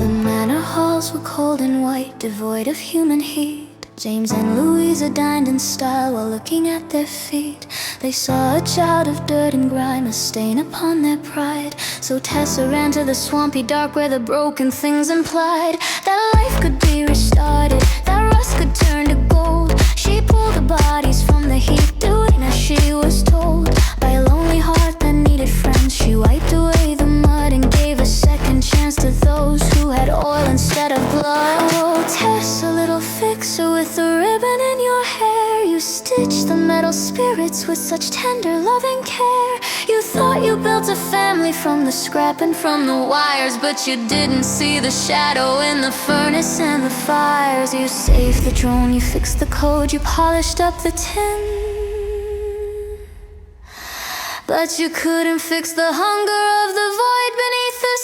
The manor halls were cold and white, devoid of human heat. James and Louisa dined in style while looking at their feet. They saw a child of dirt and grime, a stain upon their pride. So Tessa ran to the swampy dark where the broken things implied that life could be restarted, that rust could turn to gold. She pulled the bodies from the heat, doing as she was told. By a lonely heart that needed friends, she wiped away the mud and gave a second chance to those who had oil instead of blood. Oh, Tessa, little fixer with a ribbon in your hair, you stitched the metal spirits with such tender loving care. You thought you built a family from the scrap and from the wires, but you didn't see the shadow in the furnace and the fires. You saved the drone, you fixed the code, you polished up the tin, but you couldn't fix the hunger of the void beneath the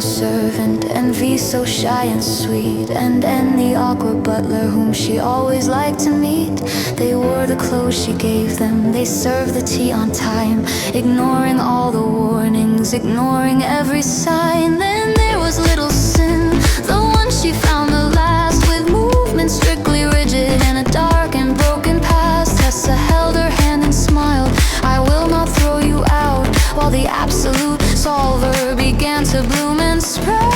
servant, envy so shy and sweet, and the awkward butler whom she always liked to meet. They wore the clothes she gave them, they served the tea on time, ignoring all the warnings, ignoring every sign. Then there was little Sin, the one she found the last, with movement strictly rigid and a dark and broken past. Tessa held her hand and smiled, I will not throw you out, while the absolute solver began to bloom and sprout.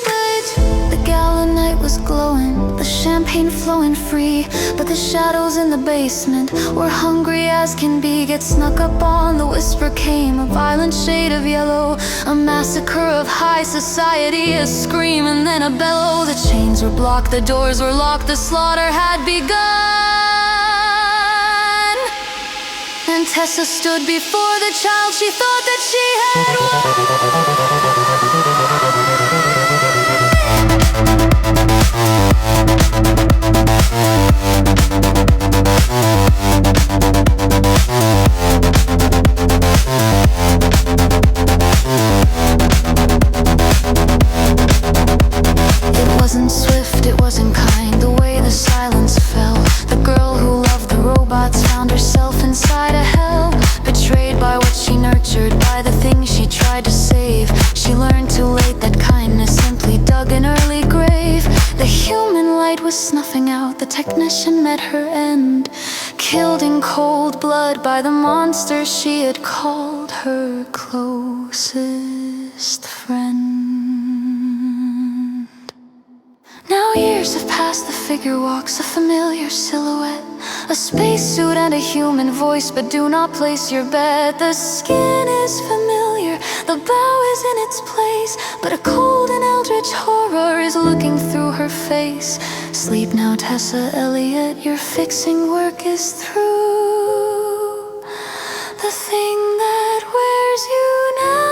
But the gala night was glowing, the champagne flowing free, but the shadows in the basement were hungry as can be. Get snuck up on, the whisper came, a violent shade of yellow, a massacre of high society, a scream and then a bellow. The chains were blocked, the doors were locked, the slaughter had begun. And Tessa stood before the child she thought that she had It wasn't swift, it wasn't kind, the way the silence fell. The girl who loved the robots found herself inside a hell, betrayed by what she nurtured, by the things she tried to save. She learned too late that kindness simply dug an early grave. The human light was snuffing out, the technician met her end, killed in cold blood by the monster she had called her closest friend. Now years have passed, the figure walks, a familiar silhouette, a spacesuit and a human voice, but do not place your bet. The skin is familiar, the bow is in its place, but a cold and eldritch horror is looking through her face. Sleep now, Tessa Elliott, your fixing work is through. The thing that wears you now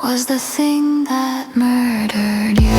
was the thing that murdered you.